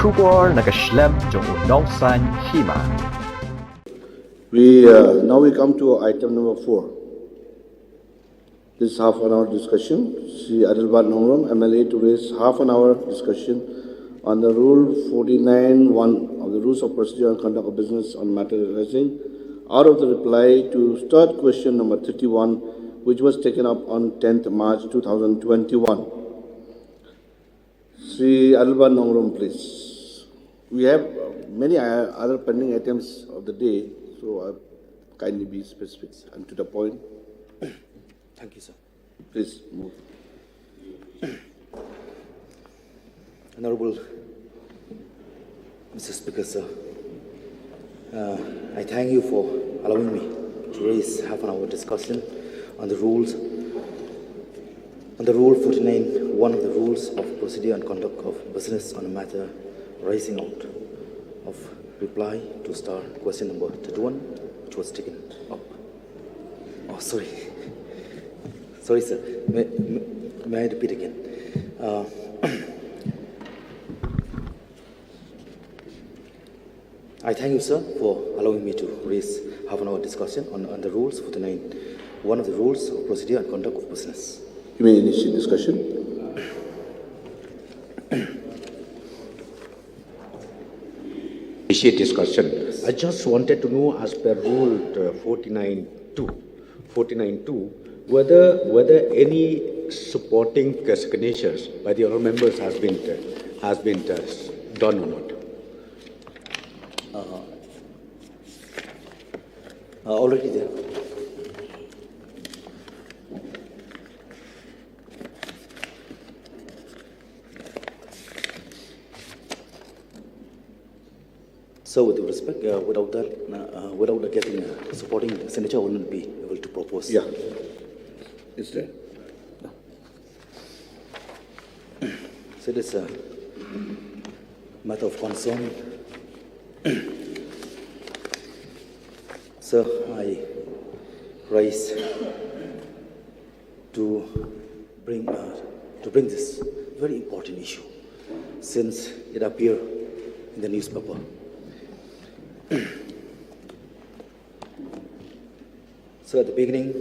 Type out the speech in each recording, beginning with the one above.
Kubor nakaslem jong nongsan Hima. Now we come to item number 4. This is half an hour discussion. Sri Adilbad Nongrom, MLA, to raise half an hour discussion on the Rule 49(1) of the Rules of Procedure and Conduct of Business on matter arising out of the reply to third question number 31, which was taken up on 10th March 2021. Sri Adilbad Nongrom, please. We have many other pending items of the day, so kindly be specific and to the point. Thank you, sir. Please move. Honorable Mr. Speaker, sir, I thank you for allowing me to raise half an hour discussion on the rules, on the Rule 49, one of the Rules of Procedure and Conduct of Business on a matter rising out of reply to star question number 31, which was taken up. Oh, sorry. Sorry, sir. May I repeat again? I thank you, sir, for allowing me to raise half an hour discussion on the Rules 49, one of the Rules of Procedure and Conduct of Business. You may initiate discussion. Initiate discussion. I just wanted to know, as per Rule 49.2, whether any supporting signatures by the other members has been done or not. Already there. So, with respect, without getting a supporting signature, I will not be able to propose. Yeah. Is there? No. So, it is a matter of concern. Sir, I rise to bring this very important issue, since it appeared in the newspaper. So at the beginning,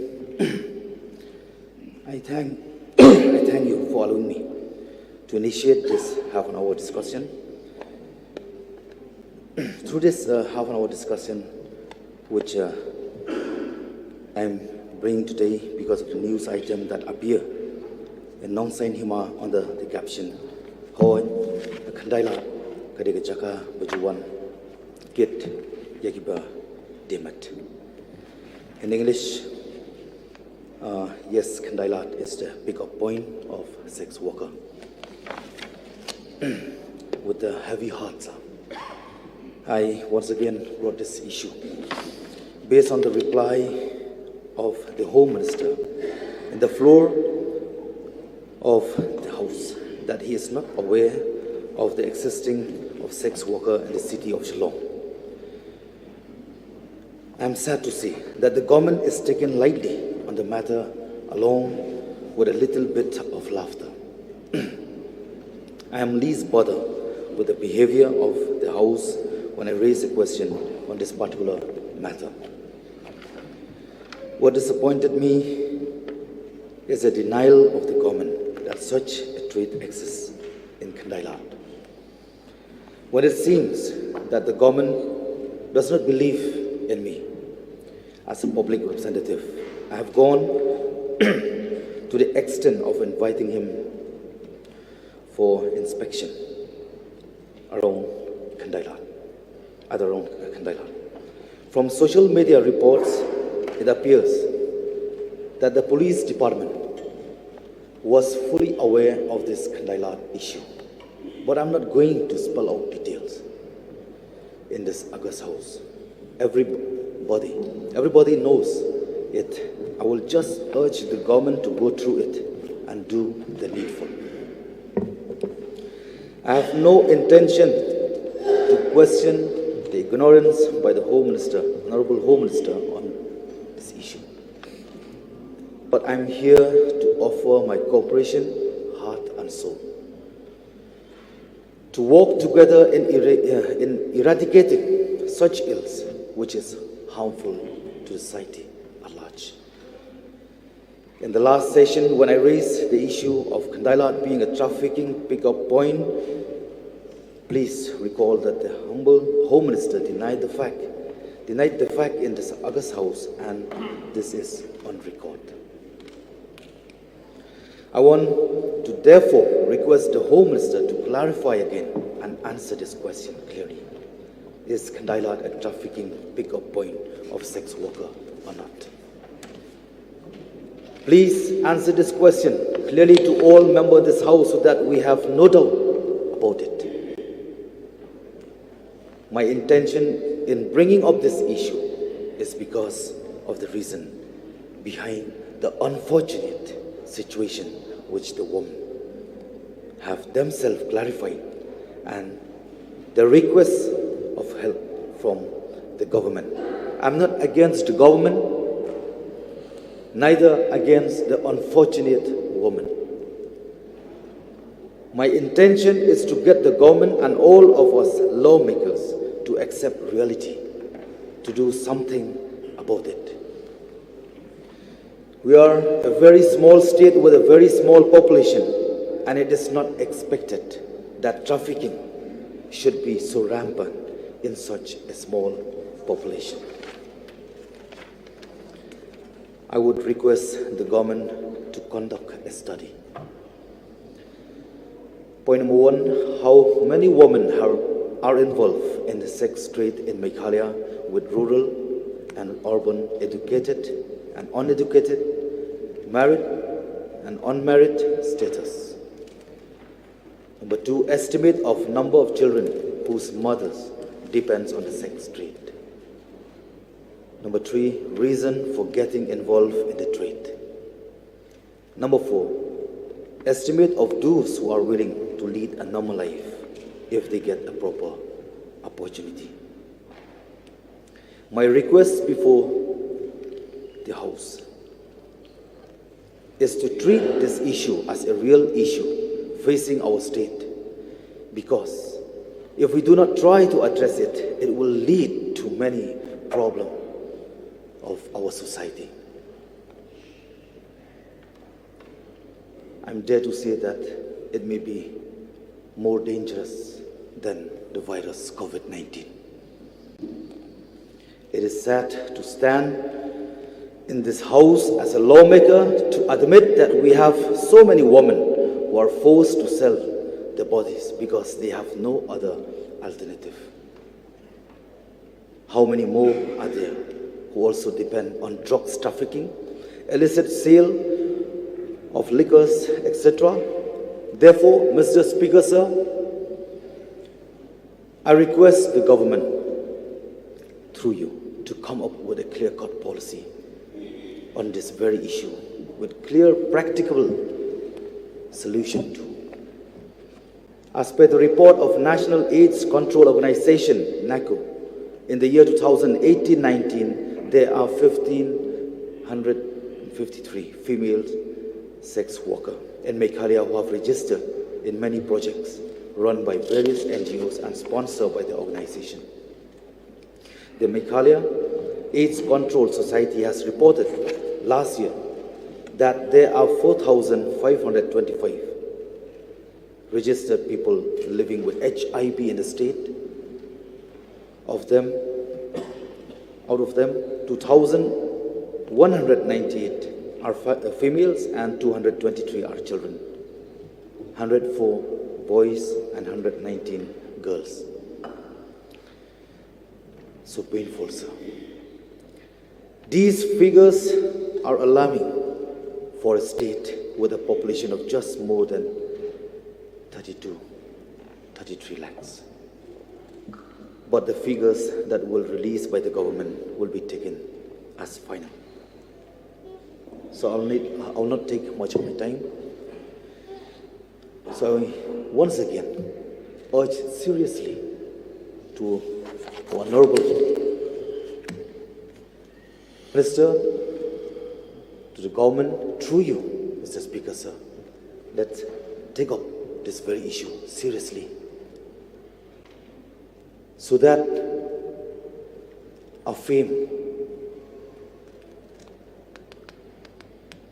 I thank you for allowing me to initiate this half an hour discussion. Through this half an hour discussion, which I'm bringing today because of the news item that appeared in Nongsan Hima on the caption, Hoi, Kandaila, Kadiga Jaka, Bajuwan, Kit, Yagiba, Demet. In English, yes, Kandailat is the pick-up point of sex worker. With the heavy heart, I once again brought this issue based on the reply of the Home Minister in the floor of the House that he is not aware of the existing of sex worker in the city of Shillong. I am sad to see that the government is taken lightly on the matter, along with a little bit of laughter. I am least bothered with the behavior of the House when I raise a question on this particular matter. What disappointed me is a denial of the government that such a trait exists in Kandailat. When it seems that the government does not believe in me as a public representative, I have gone to the extent of inviting him for inspection around Kandailat. From social media reports, it appears that the police department was fully aware of this Kandailat issue. But I'm not going to spell out details in this August House. Everybody knows it. I will just urge the government to go through it and do the needful. I have no intention to question the ignorance by the Home Minister, Honorable Home Minister, on this issue. But I'm here to offer my cooperation, heart and soul. to work together in eradicating such ills which is harmful to society at large. In the last session, when I raised the issue of Kandailat being a trafficking pickup point, please recall that the humble Home Minister denied the fact in this August House, and this is on record. I want to therefore request the Home Minister to clarify again and answer this question clearly. Is Kandailat a trafficking pickup point of sex worker or not? Please answer this question clearly to all members of this House so that we have no doubt about it. My intention in bringing up this issue is because of the reason behind the unfortunate situation which the women have themselves clarified and the request of help from the government. I'm not against the government, neither against the unfortunate woman. My intention is to get the government and all of us lawmakers to accept reality, to do something about it. We are a very small state with a very small population, and it is not expected that trafficking should be so rampant in such a small population. I would request the government to conduct a study. Point number one, how many women are involved in the sex trade in Meghalaya with rural and urban, educated and uneducated, married and unmarried status. Number two, estimate of number of children whose mothers depends on the sex trade. Number three, reason for getting involved in the trade. Number four, estimate of those who are willing to lead a normal life if they get a proper opportunity. My request before the House is to treat this issue as a real issue facing our state, because if we do not try to address it, it will lead to many problems of our society. I'm dare to say that it may be more dangerous than the virus COVID-19. It is sad to stand in this House as a lawmaker to admit that we have so many women who are forced to sell their bodies because they have no other alternative. How many more are there who also depend on drugs trafficking, illicit sale of liquors, etc.? Therefore, Mr. Speaker, sir, I request the government, through you, to come up with a clear-cut policy on this very issue with clear, practical solution to. As per the report of National AIDS Control Organization, NACO, in the year 2018-19, there are 1,553 female sex workers in Meghalaya who have registered in many projects run by various NGOs and sponsored by the organization. The Meghalaya AIDS Control Society has reported last year that there are 4,525 registered people living with HIV in the state. Out of them, 2,198 are females and 223 are children. 104 boys and 119 girls. So painful, sir. These figures are alarming for a state with a population of just more than 33 lakhs. But the figures that will released by the government will be taken as final. So I'll not take much of my time. So I once again urge seriously to Honorable Minister, to the government, through you, Mr. Speaker, sir, let's take up this very issue seriously so that our fame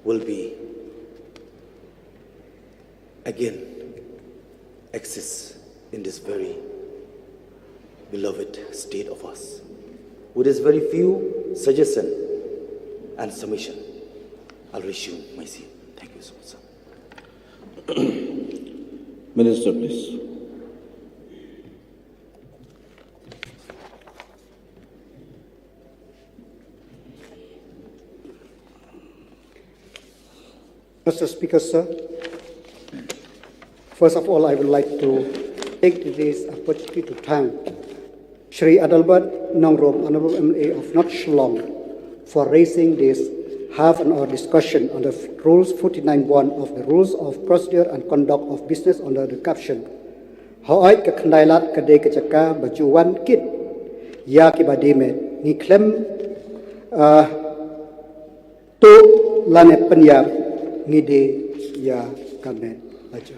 will be again exists in this very beloved state of us. With this very few suggestion and submission, I'll resume my seat. Thank you so much, sir. Minister, please. Mr. Speaker, sir, first of all, I would like to take this opportunity to thank Shri Adalbat Nongrom, Honorable MLA of North Shillong, for raising this half-an-hour discussion on the Rules 49.1 of the Rules of Procedure and Conduct of Business under the caption Hoai ka khandailat ka de ka chaka bajuwan kit ya ki badime ni klem to lane panyab ngide ya kane baja.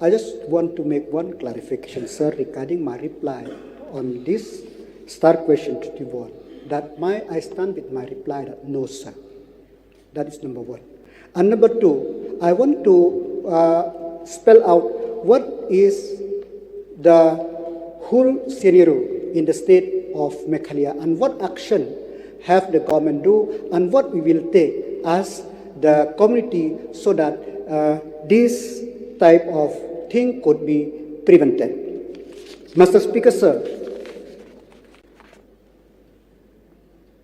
I just want to make one clarification, sir, regarding my reply on this start question 21. That I stand with my reply that no, sir. That is number one. And number two, I want to spell out what is the whole scenario in the state of Meghalaya and what action have the government do and what we will take as the community so that this type of thing could be prevented. Mr. Speaker, sir,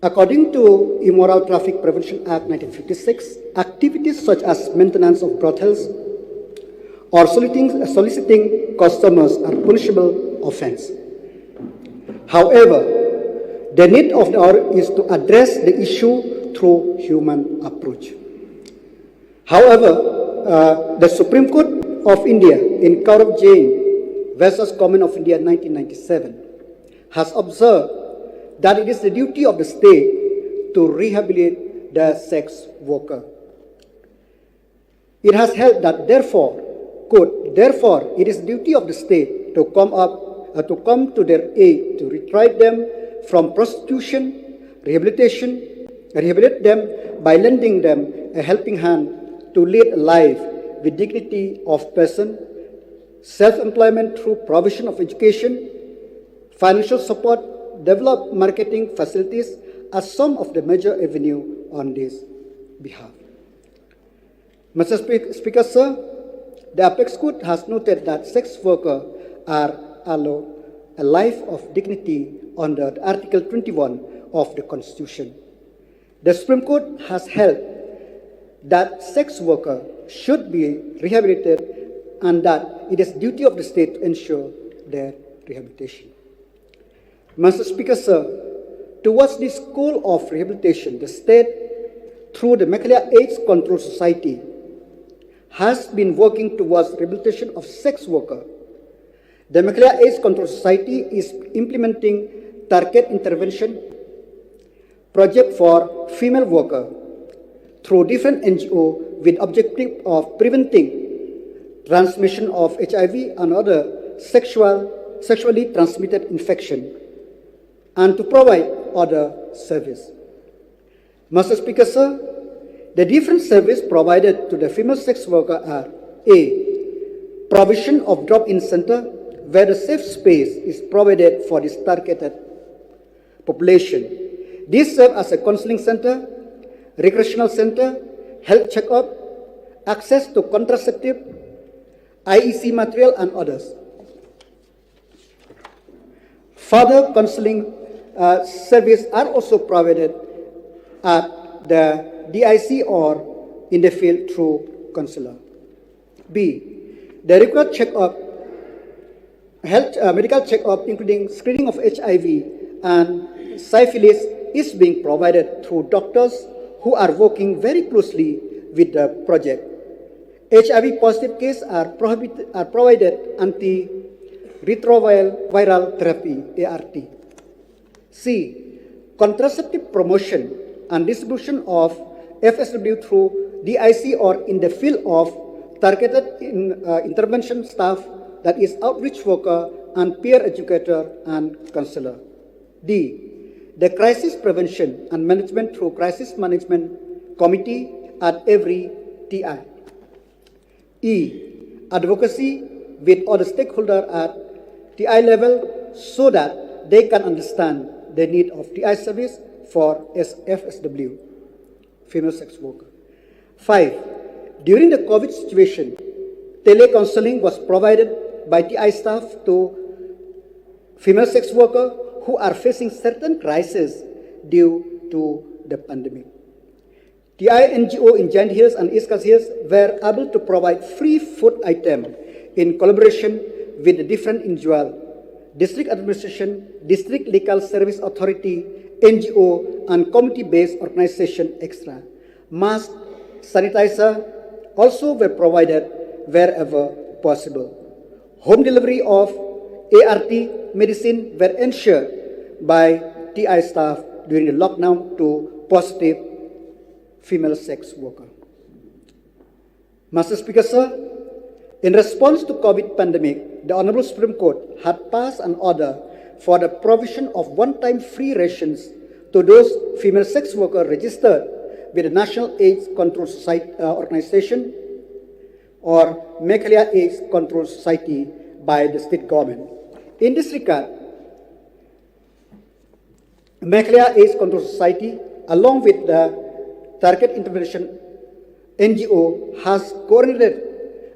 according to Immoral Traffic Prevention Act 1956, activities such as maintenance of brothels or soliciting customers are punishable offense. However, the need of the hour is to address the issue through human approach. However, the Supreme Court of India in Kaurav Jain versus Government of India 1997 has observed that it is the duty of the state to rehabilitate the sex worker. It has held that therefore it is the duty of the state to come to their aid to retrieve them from prostitution, rehabilitate them by lending them a helping hand to lead a life with dignity of person, self-employment through provision of education, financial support, develop marketing facilities as some of the major avenue on this behalf. Mr. Speaker, sir, the Apex Court has noted that sex workers are allowed a life of dignity under Article 21 of the Constitution. The Supreme Court has held that sex workers should be rehabilitated and that it is duty of the state to ensure their rehabilitation. Mr. Speaker, sir, towards this goal of rehabilitation, the state, through the Meghalaya AIDS Control Society, has been working towards rehabilitation of sex workers. The Meghalaya AIDS Control Society is implementing target intervention project for female workers through different NGO with objective of preventing transmission of HIV and other sexually transmitted infection, and to provide other service. Mr. Speaker, sir, the different services provided to the female sex worker are A. Provision of drop-in center where the safe space is provided for this targeted population. These serve as a counseling center, recreational center, health checkup, access to contraceptive, IEC material, and others. Further counseling services are also provided at the DIC or in the field through counselor. B. The required checkup, medical checkup, including screening of HIV and syphilis, is being provided through doctors who are working very closely with the project. HIV positive cases are provided antiretroviral therapy, ART. C. Contraceptive promotion and distribution of FSW through DIC or in the field of targeted intervention staff, that is outreach worker, and peer educator and counselor. D. The crisis prevention and management through crisis management committee at every TI. E. Advocacy with all the stakeholders at TI level so that they can understand the need of TI service for FSW, female sex worker. 5. During the COVID situation, telecounseling was provided by TI staff to female sex workers who are facing certain crises due to the pandemic. TI NGO in Giant Hills and East Coast Hills were able to provide free food items in collaboration with the different individual, district administration, district legal service authority, NGO, and community-based organization extra. Mask, sanitizer also were provided wherever possible. Home delivery of ART medicine were ensured by TI staff during the lockdown to positive female sex worker. Master Speaker, sir, in response to COVID pandemic, the Honorable Supreme Court had passed an order for the provision of one-time free rations to those female sex workers registered with the National AIDS Control Society organization or Meghalaya AIDS Control Society by the state government. In this regard, Meghalaya AIDS Control Society, along with the Target Intervention NGO, has coordinated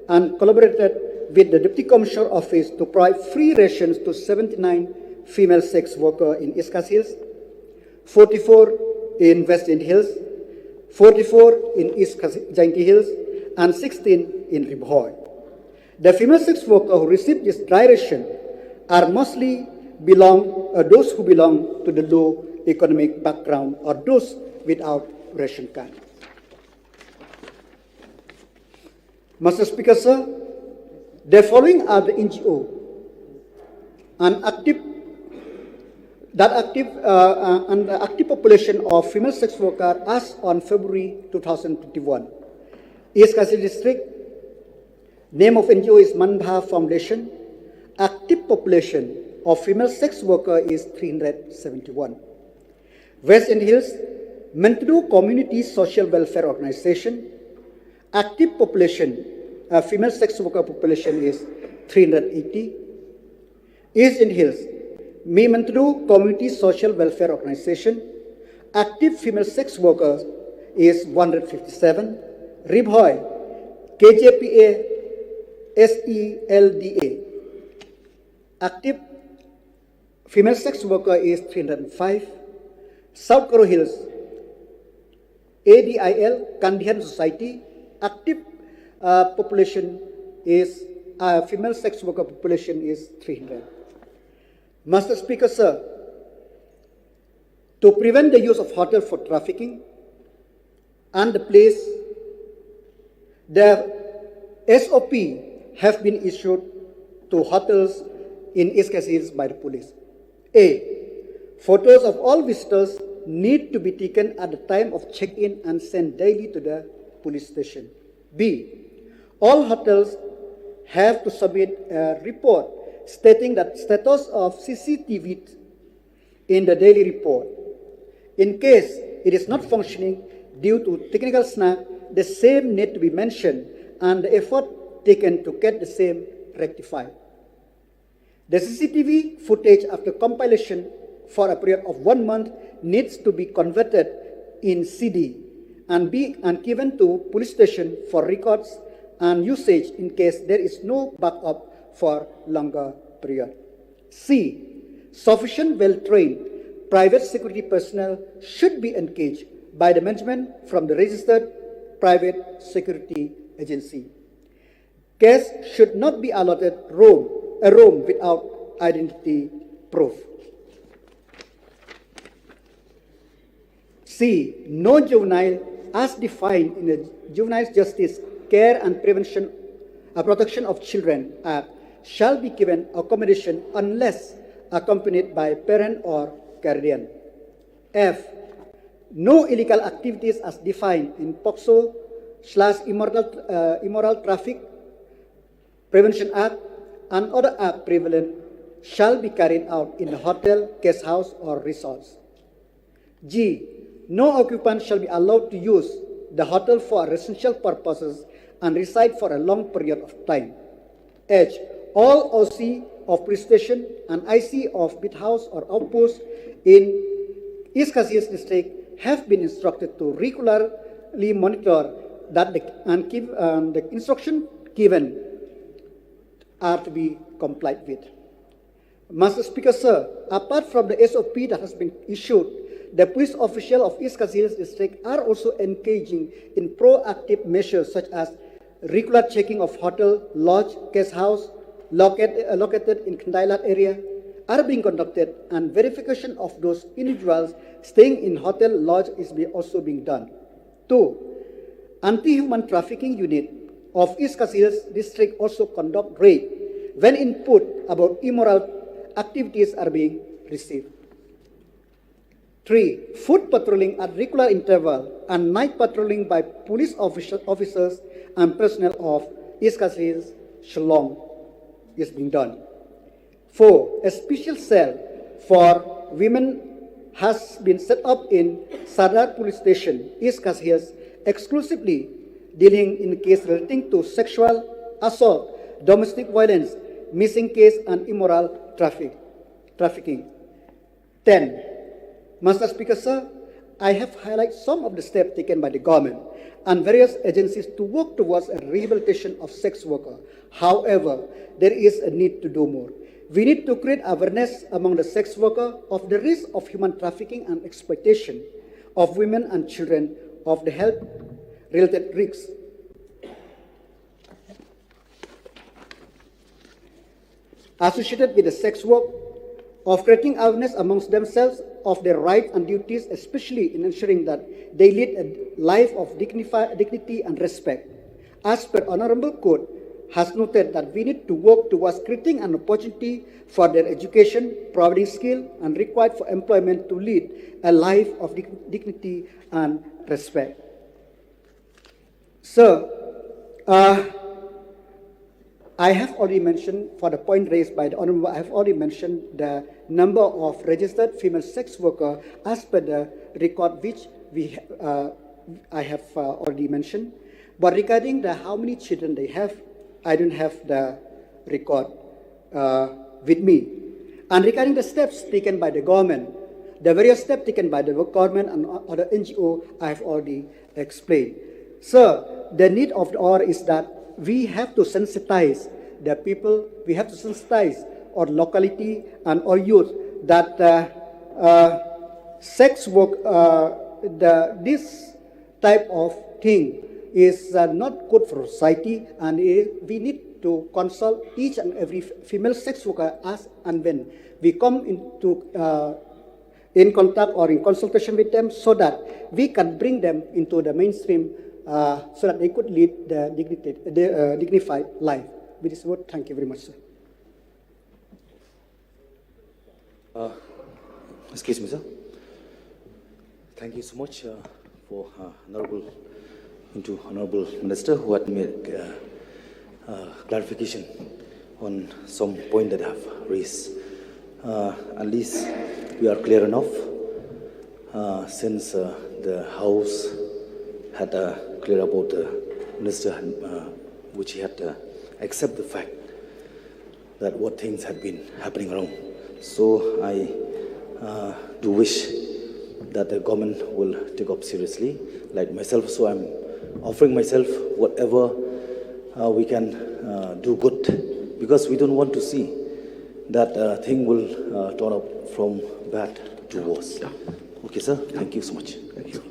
and collaborated with the Deputy Commissioner Office to provide free rations to 79 female sex workers in East Coast Hills, 44 in West End Hills, 44 in East Giant Hills, and 16 in Rymbui. The female sex workers who received this dry ration are mostly those who belong to the low economic background or those without ration card. Mr. Speaker, sir, the following are the NGO and the active population of female sex workers as on February 2021. East Coast District, name of NGO is Manbha Foundation. Active population of female sex workers is 371. West End Hills, Mentudu Community Social Welfare Organization. Active population, female sex worker population is 380. East End Hills, Mentudu Community Social Welfare Organization. Active female sex workers is 157. Rymbui, KJPA SELDA. Active female sex worker is 305. South Koro Hills, ADIL, Kandihan Society. Active population is, female sex worker population is 300. Mr. Speaker, sir, to prevent the use of hotel for trafficking and the place, the SOP have been issued to hotels in East Coast Hills by the police. A. Photos of all visitors need to be taken at the time of check-in and sent daily to the police station. B. All hotels have to submit a report stating the status of CCTV in the daily report. In case it is not functioning due to technical snag, the same need to be mentioned and the effort taken to get the same rectified. The CCTV footage after compilation for a period of 1 month needs to be converted in CD and given to police station for records and usage in case there is no backup for longer period. C. Sufficient well-trained private security personnel should be engaged by the management from the registered private security agency. Guests should not be allotted a room without identity proof. C. No juvenile as defined in the Juvenile Justice Care and Protection of Children Act shall be given accommodation unless accompanied by parent or guardian. F. No illegal activities as defined in POCSO/Immoral Traffic Prevention Act and other acts prevalent shall be carried out in a hotel, guest house, or resorts. G. No occupant shall be allowed to use the hotel for residential purposes and reside for a long period of time. H. All OC of police station and IC of bit house or outpost in East Casillas district have been instructed to regularly monitor that the instruction given are to be complied with. Master Speaker, sir, apart from the SOP that has been issued, the police officials of East Casillas district are also engaging in proactive measures such as regular checking of hotel, lodge, guest house located in Kandailat area are being conducted, and verification of those individuals staying in hotel, lodge is also being done. 2. Anti-human trafficking unit of East Casillas district also conduct raid when input about immoral activities are being received. 3. Foot patrolling at regular interval and night patrolling by police officers and personnel of East Casillas, Shillong is being done. 4. A special cell for women has been set up in Sadar Police Station, East Casillas, exclusively dealing in case relating to sexual assault, domestic violence, missing case, and immoral trafficking. 10. Master Speaker, sir, I have highlighted some of the steps taken by the government and various agencies to work towards a rehabilitation of sex workers. However, there is a need to do more. We need to create awareness among the sex workers of the risk of human trafficking and exploitation of women and children, of the health-related risks. Associated with the sex work, of creating awareness amongst themselves of their rights and duties, especially in ensuring that they lead a life of dignity and respect. As per Honorable Court has noted that we need to work towards creating an opportunity for their education, providing skill, and required for employment to lead a life of dignity and respect. Sir, I have already mentioned, for the point raised by the Honorable, I have already mentioned the number of registered female sex workers as per the record which I have already mentioned. But regarding the how many children they have, I don't have the record with me. And regarding the steps taken by the government, the various steps taken by the government and other NGO, I have already explained. Sir, the need of the hour is that we have to sensitize the people, we have to sensitize our locality and our youth that sex work, this type of thing is not good for society, and we need to consult each and every female sex worker as and when we come into in contact or in consultation with them, so that we can bring them into the mainstream so that they could lead the dignified life. With this word, thank you very much, sir. Excuse me, sir. Thank you so much for Honorable Minister, who had made clarification on some point that I have raised. At least we are clear enough since the House had clear about the Minister, which he had accept the fact that what things had been happening around. So I do wish that the government will take up seriously, like myself. So I'm offering myself whatever we can do good, because we don't want to see that thing will turn up from bad to worse. Okay, sir. Thank you so much. Thank you.